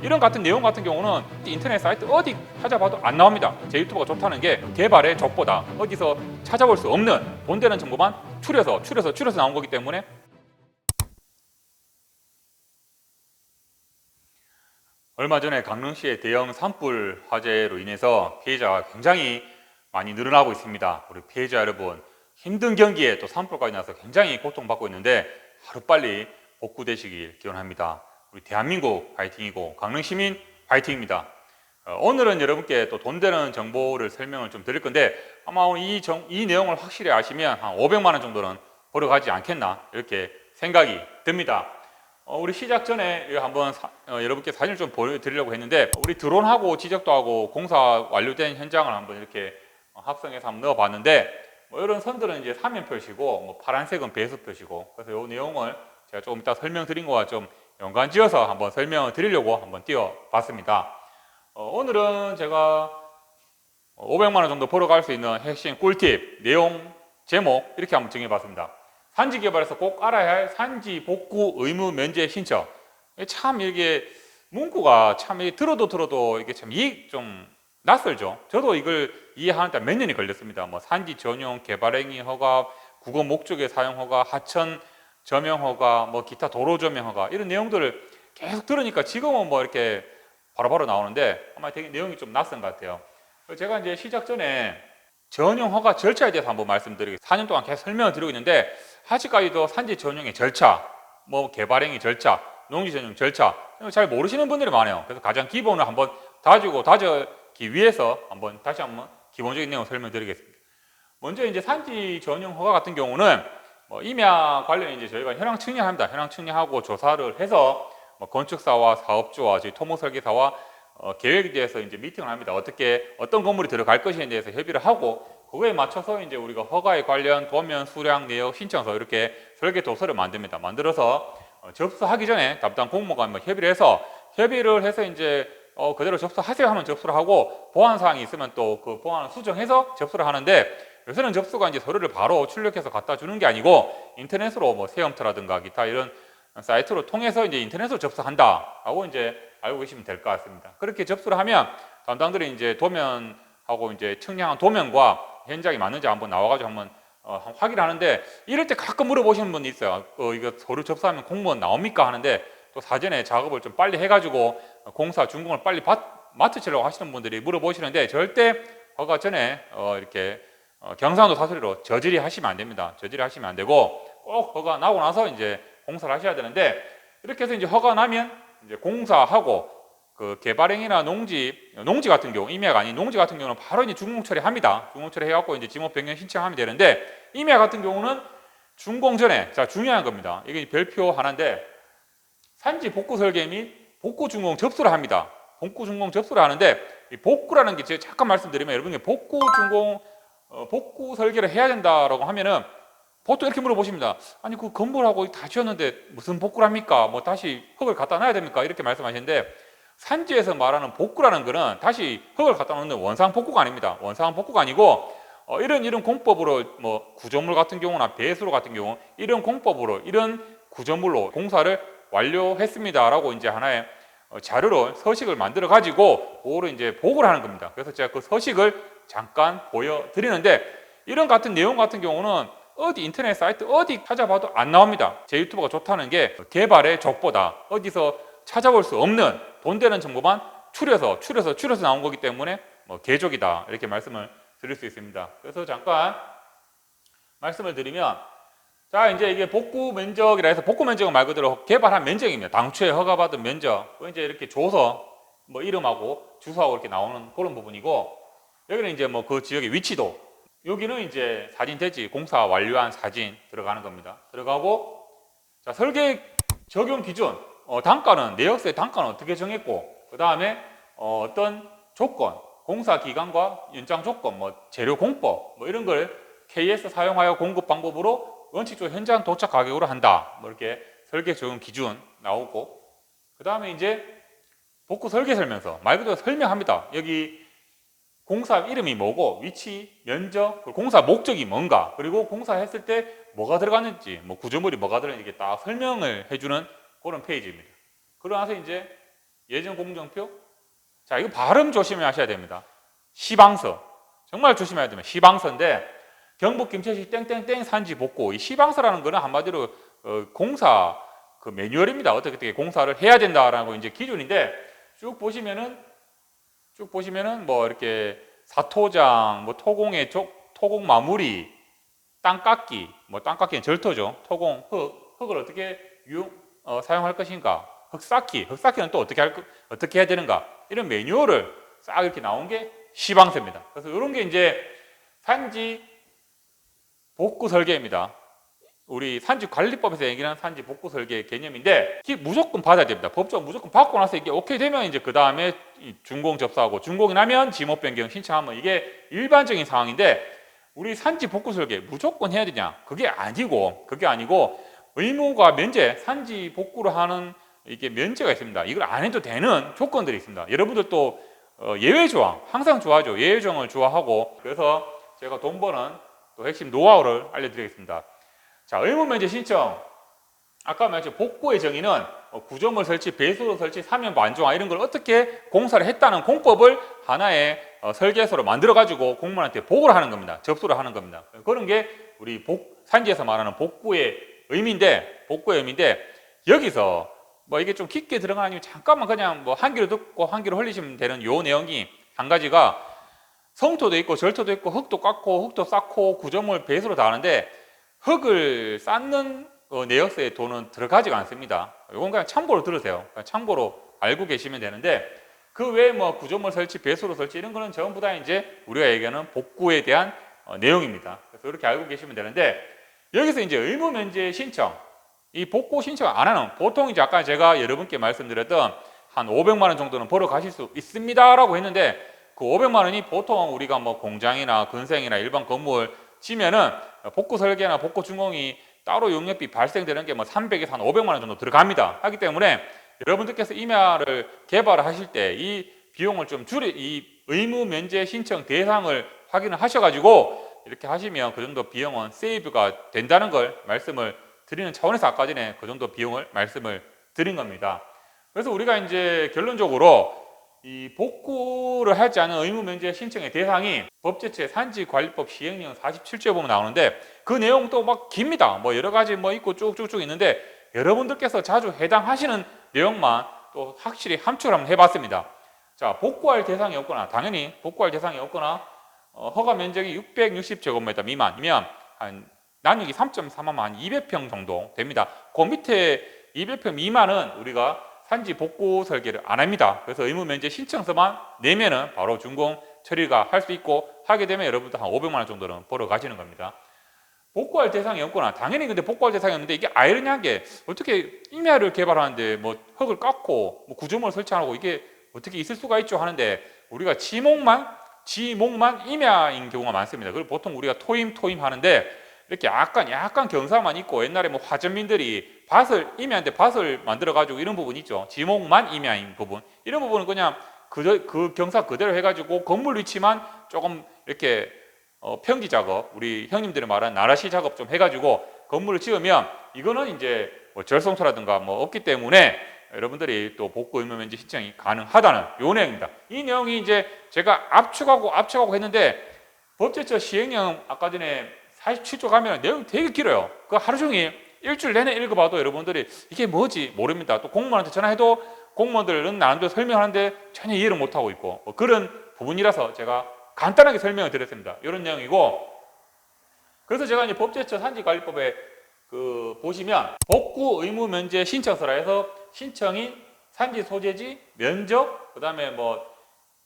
이런 같은 내용 같은 경우는 인터넷 사이트 어디 찾아봐도 안 나옵니다. 제 유튜브가 좋다는 게 개발의 적보다 어디서 찾아볼 수 없는 돈 되는 정보만 추려서 나온 거기 때문에 얼마 전에 강릉시의 대형 산불 화재로 인해서 피해자가 굉장히 많이 늘어나고 있습니다. 우리 피해자 여러분, 힘든 경기에 또 산불까지 나서 굉장히 고통받고 있는데 하루빨리 복구되시길 기원합니다. 우리 대한민국 파이팅이고 강릉시민 파이팅입니다. 오늘은 여러분께 또 돈 되는 정보를 설명을 좀 드릴 건데 아마 이 내용을 확실히 아시면 한 500만 원 정도는 벌어가지 않겠나 이렇게 생각이 듭니다. 우리 시작 전에 한번 여러분께 사진을 좀 보여드리려고 했는데 우리 드론하고 지적도 하고 공사 완료된 현장을 한번 이렇게 합성해서 한번 넣어봤는데 이런 선들은 이제 사면 표시고 파란색은 배수 표시고 그래서 이 내용을 제가 조금 이따 설명드린 거와 좀 연관지어서 한번 설명을 드리려고 한번 띄워봤습니다. 오늘은 제가 500만 원 정도 벌어갈 수 있는 핵심 꿀팁, 내용, 제목 이렇게 한번 정해봤습니다. 산지 개발에서 꼭 알아야 할 산지 복구 의무 면제 신청. 참 이게 문구가 참 들어도 이게 참 좀 낯설죠. 저도 이걸 이해하는데 몇 년이 걸렸습니다. 산지 전용 개발행위 허가, 국어 목적의 사용 허가, 하천 저명 허가, 기타 도로 조명 허가 이런 내용들을 계속 들으니까 지금은 이렇게 바로바로 나오는데 아마 되게 내용이 좀 낯선 것 같아요. 제가 이제 시작 전에 전용 허가 절차에 대해서 한번 말씀드리고 4년 동안 계속 설명을 드리고 있는데 아직까지도 산지 전용의 절차, 개발행위 절차, 농지 전용 절차 잘 모르시는 분들이 많아요. 그래서 가장 기본을 한번 다지기 위해서 다시 한번 기본적인 내용을 설명드리겠습니다. 먼저 이제 산지 전용 허가 같은 경우는 임야 관련 이제 저희가 현황 측량합니다. 현황 측량하고 조사를 해서 건축사와 사업주와 저희 토목 설계사와 계획에 대해서 이제 미팅을 합니다. 어떤 건물이 들어갈 것인에 대해서 협의를 하고 그거에 맞춰서 이제 우리가 허가에 관련 도면, 수량, 내역, 신청서 이렇게 설계 도서를 만듭니다. 만들어서 접수하기 전에 담당 공무관 협의를 해서 이제 그대로 접수하세요 하면 접수를 하고 보완 사항이 있으면 또 그 보완을 수정해서 접수를 하는데 요새는 접수가 이제 서류를 바로 출력해서 갖다 주는 게 아니고 인터넷으로 세움터라든가 기타 이런 사이트로 통해서 이제 인터넷으로 접수한다라고 이제 알고 계시면 될 것 같습니다. 그렇게 접수를 하면 담당들이 이제 도면하고 이제 측량한 도면과 현장이 맞는지 한번 나와가지고 한번 확인하는데 이럴 때 가끔 물어보시는 분이 있어요. 이거 서류 접수하면 공무원 나옵니까 하는데 또 사전에 작업을 좀 빨리 해가지고 공사 준공을 빨리 맡으시려고 하시는 분들이 물어보시는데 절대 허가 전에 이렇게 경상도 사투리로 저질이 하시면 안 됩니다. 저질이 하시면 안 되고 꼭 허가 나고 나서 이제 공사를 하셔야 되는데 이렇게 해서 이제 허가 나면 이제 공사하고 그 개발행위나 농지 같은 경우 임야가 아닌 농지 같은 경우는 바로 이제 준공 처리합니다. 준공 처리해갖고 이제 지목 변경 신청하면 되는데 임야 같은 경우는 준공 전에 자 중요한 겁니다. 이게 별표 하나인데 산지 복구 설계 및 복구 준공 접수를 합니다. 복구 준공 접수를 하는데 이 복구라는 게 제가 잠깐 말씀드리면 여러분이 복구 준공 복구 설계를 해야 된다라고 하면은 보통 이렇게 물어보십니다. 아니 그 건물하고 다 지었는데 무슨 복구를 합니까? 다시 흙을 갖다 놔야 됩니까? 이렇게 말씀하시는데 산지에서 말하는 복구라는 거는 다시 흙을 갖다 놓는 원상 복구가 아닙니다. 원상 복구가 아니고 이런 공법으로 구조물 같은 경우나 배수로 같은 경우 이런 공법으로 이런 구조물로 공사를 완료했습니다라고 이제 하나의 자료로 서식을 만들어 가지고 그거를 이제 보고를 하는 겁니다. 그래서 제가 그 서식을 잠깐 보여드리는데 이런 같은 내용 같은 경우는 인터넷 사이트 어디 찾아봐도 안 나옵니다. 제 유튜브가 좋다는 게 개발의 적보다 어디서 찾아볼 수 없는 돈 되는 정보만 추려서 나온 거기 때문에 개족이다 이렇게 말씀을 드릴 수 있습니다. 그래서 잠깐 말씀을 드리면 자 이제 이게 복구 면적이라 해서 복구 면적은 말 그대로 개발한 면적입니다. 당초에 허가받은 면적 이제 이렇게 줘서 이름하고 주소하고 이렇게 나오는 그런 부분이고 여기는 이제 그 지역의 위치도 여기는 이제 사진 대지 공사 완료한 사진 들어가는 겁니다. 들어가고 자 설계 적용 기준 단가는 내역서의 단가는 어떻게 정했고 그 다음에 어떤 조건 공사 기간과 연장 조건 재료 공법 이런 걸 KS 사용하여 공급 방법으로 원칙적으로 현장 도착 가격으로 한다 이렇게 설계 적용 기준 나오고 그 다음에 이제 복구 설계 설명서 말 그대로 설명합니다. 여기 공사 이름이 뭐고 위치, 면적, 공사 목적이 뭔가 그리고 공사했을 때 뭐가 들어갔는지 구조물이 뭐가 들어있는지 딱 설명을 해주는 그런 페이지입니다. 그러고 나서 이제 예정 공정표. 자, 이거 발음 조심하셔야 됩니다. 시방서. 정말 조심해야 됩니다. 시방서인데 경북 김천시 땡땡땡 산지 복구. 이 시방서라는 거는 한마디로 공사 그 매뉴얼입니다. 어떻게 공사를 해야 된다라고 이제 기준인데 쭉 보시면은 뭐 이렇게 사토장, 뭐 토공의 토공 마무리, 땅 깎기, 뭐 땅 깎기는 절토죠. 토공, 흙을 어떻게 사용할 것인가, 흙 쌓기는 또 어떻게 해야 되는가, 이런 매뉴얼을 싹 이렇게 나온 게 시방서입니다. 그래서 이런 게 이제 산지 복구 설계입니다. 우리 산지관리법에서 얘기하는 산지 복구 설계 개념인데 무조건 받아야 됩니다. 법적으로 무조건 받고 나서 이게 오케이 되면 이제 그 다음에 준공 접수하고, 준공이 나면 지목 변경 신청하면 이게 일반적인 상황인데, 우리 산지 복구 설계 무조건 해야 되냐? 그게 아니고 의무가 면제, 산지 복구를 하는 이게 면제가 있습니다. 이걸 안 해도 되는 조건들이 있습니다. 여러분들 또 예외 조항 항상 좋아하죠. 예외 조항을 좋아하고, 그래서 제가 돈 버는 또 핵심 노하우를 알려드리겠습니다. 자, 의무 면제 신청. 아까 말했죠. 복구의 정의는 구조물 설치, 배수로 설치, 사면 안정화 이런 걸 어떻게 공사를 했다는 공법을 하나의 설계서로 만들어 가지고 공무원한테 보고를 하는 겁니다. 접수를 하는 겁니다. 그런 게 우리 산지에서 말하는 복구의 의미인데, 여기서 뭐 이게 좀 깊게 들어가니 잠깐만 그냥 뭐 한 귀로 듣고 한 귀로 흘리시면 되는 요 내용이 한 가지가, 성토도 있고 절토도 있고 흙도 깎고 흙도 쌓고 구조물 배수로 다 하는데 흙을 쌓는 내역서에 돈은 들어가지가 않습니다. 이건 그냥 참고로 들으세요. 그냥 참고로 알고 계시면 되는데, 그 외에 뭐 구조물 설치, 배수로 설치 이런 거는 전부 다 이제 우리가 얘기하는 복구에 대한 내용입니다. 그래서 이렇게 알고 계시면 되는데, 여기서 이제 의무 면제 신청, 이 복구 신청 안 하는, 보통 이제 아까 제가 여러분께 말씀드렸던 한 500만 원 정도는 벌어 가실 수 있습니다라고 했는데, 그 500만 원이 보통 우리가 뭐 공장이나 건설이나 일반 건물 지면은 복구 설계나 복구 준공이 따로 용역비 발생되는 게 뭐 300에서 한 500만 원 정도 들어갑니다. 하기 때문에 여러분들께서 임야를 개발하실 때 이 비용을 좀 이 의무 면제 신청 대상을 확인을 하셔가지고 이렇게 하시면 그 정도 비용은 세이브가 된다는 걸 말씀을 드리는 차원에서 아까 전에 그 정도 비용을 말씀을 드린 겁니다. 그래서 우리가 이제 결론적으로 이 복구를 하지 않은 의무 면제 신청의 대상이 법제처의 산지관리법 시행령 47조에 보면 나오는데, 그 내용도 막 깁니다. 뭐 여러 가지 뭐 있고 쭉쭉쭉 있는데, 여러분들께서 자주 해당하시는 내용만 또 확실히 함축을 한번 해봤습니다. 자, 복구할 대상이 없거나, 당연히 복구할 대상이 없거나 허가 면적이 660제곱미터 미만이면 한 난이기 3.3하면 한 200평 정도 됩니다. 그 밑에 200평 미만은 우리가 산지 복구 설계를 안 합니다. 그래서 의무 면제 신청서만 내면은 바로 준공 처리가 할 수 있고, 하게 되면 여러분들 한 500만 원 정도는 벌어 가시는 겁니다. 복구할 대상이 없거나, 당연히 근데 복구할 대상이 없는데 이게 아이러니한 게, 어떻게 임야를 개발하는데 뭐 흙을 깎고 뭐 구조물 설치하고 이게 어떻게 있을 수가 있죠 하는데, 우리가 지목만 임야인 경우가 많습니다. 그리고 보통 우리가 토임 하는데 이렇게 약간 경사만 있고, 옛날에 뭐 화전민들이 임야한테 밭을 만들어 가지고 이런 부분 있죠. 지목만 임야인 부분, 이런 부분은 그냥 그 경사 그대로 해가지고 건물 위치만 조금 이렇게 평지 작업, 우리 형님들이 말하는 나라시 작업 좀 해가지고 건물을 지으면 이거는 이제 뭐 절성소라든가 뭐 없기 때문에 여러분들이 또 복구 의무 면제 신청이 가능하다는 요 내용입니다. 이 내용이 이제 제가 압축하고 했는데, 법제처 시행령 아까 전에 47조 가면 내용이 되게 길어요. 그 하루 종일 일주일 내내 읽어봐도 여러분들이 이게 뭐지 모릅니다. 또 공무원한테 전화해도 공무원들은 나름대로 설명하는데 전혀 이해를 못하고 있고, 뭐 그런 부분이라서 제가 간단하게 설명을 드렸습니다. 이런 내용이고, 그래서 제가 이제 법제처 산지관리법에 보시면 복구 의무 면제 신청서라 해서 신청인, 산지 소재지, 면적, 그 다음에 뭐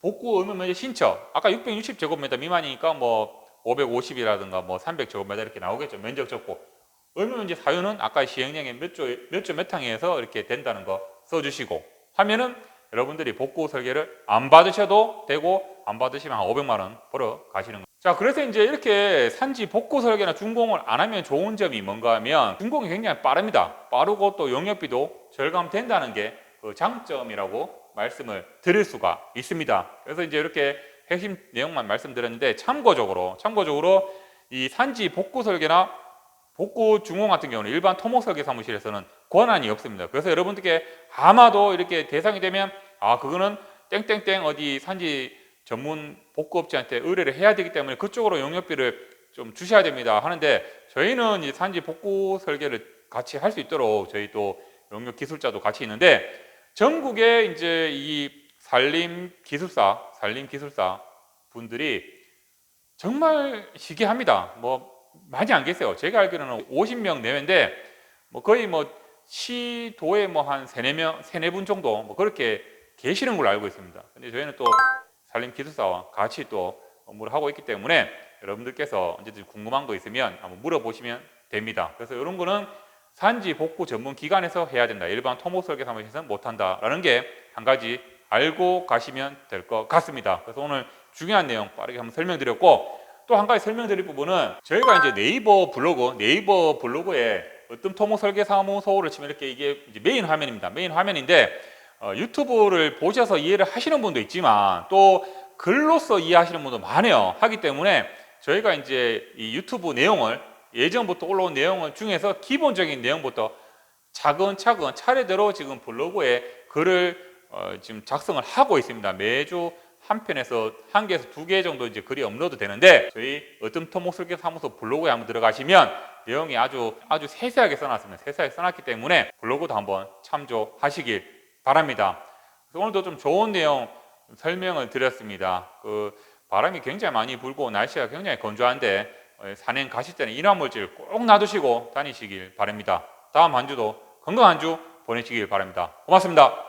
복구 의무 면제 신청, 아까 660제곱미터 미만이니까 뭐 550이라든가 뭐 300제곱미터 이렇게 나오겠죠. 면적 적고, 의무 면제 사유는 아까 시행령에 몇 항에서 이렇게 된다는 거 써주시고 하면은 여러분들이 복구 설계를 안 받으셔도 되고, 안 받으시면 한 500만 원 벌어 가시는 거예요. 자, 그래서 이제 이렇게 산지 복구 설계나 준공을 안 하면 좋은 점이 뭔가 하면, 준공이 굉장히 빠릅니다. 빠르고 또 용역비도 절감된다는 게 그 장점이라고 말씀을 드릴 수가 있습니다. 그래서 이제 이렇게 핵심 내용만 말씀드렸는데, 참고적으로 이 산지 복구 설계나 복구 준공 같은 경우는 일반 토목 설계 사무실에서는 권한이 없습니다. 그래서 여러분들께 아마도 이렇게 대상이 되면 그거는 땡땡땡 어디 산지 전문 복구업체한테 의뢰를 해야 되기 때문에 그쪽으로 용역비를 좀 주셔야 됩니다 하는데, 저희는 이 산지 복구 설계를 같이 할 수 있도록 저희 또 용역 기술자도 같이 있는데, 전국에 이제 이 산림 기술사 분들이 정말 희귀합니다. 뭐 많이 안 계세요. 제가 알기로는 50명 내외인데 뭐 거의 뭐 시도에 뭐 한 세네 분 정도 뭐 그렇게 계시는 걸로 알고 있습니다. 근데 저희는 또 산림 기술사와 같이 또 업무를 하고 있기 때문에 여러분들께서 언제든지 궁금한 거 있으면 한번 물어보시면 됩니다. 그래서 이런 거는 산지 복구 전문 기관에서 해야 된다. 일반 토목 설계 사무실에서는 못한다라는 게 한 가지 알고 가시면 될 것 같습니다. 그래서 오늘 중요한 내용 빠르게 한번 설명드렸고, 또 한 가지 설명드릴 부분은 저희가 이제 네이버 블로그에 어떤 토목 설계 사무소를 치면 이렇게 이게 이제 메인 화면입니다. 메인 화면인데 유튜브를 보셔서 이해를 하시는 분도 있지만 또 글로써 이해하시는 분도 많아요. 하기 때문에 저희가 이제 이 유튜브 내용을 예전부터 올라온 내용을 중에서 기본적인 내용부터 차근차근 차례대로 지금 블로그에 글을 지금 작성을 하고 있습니다. 매주 한 편에서 한 개에서 두 개 정도 이제 글이 업로드 되는데, 저희 어떤 토목 설계 사무소 블로그에 한번 들어가시면 내용이 아주 세세하게 써놨습니다. 세세하게 써놨기 때문에 블로그도 한번 참조하시길 바랍니다. 그래서 오늘도 좀 좋은 내용 설명을 드렸습니다. 그 바람이 굉장히 많이 불고 날씨가 굉장히 건조한데 산행 가실 때는 인화물질 꼭 놔두시고 다니시길 바랍니다. 다음 한 주도 건강한 주 보내시길 바랍니다. 고맙습니다.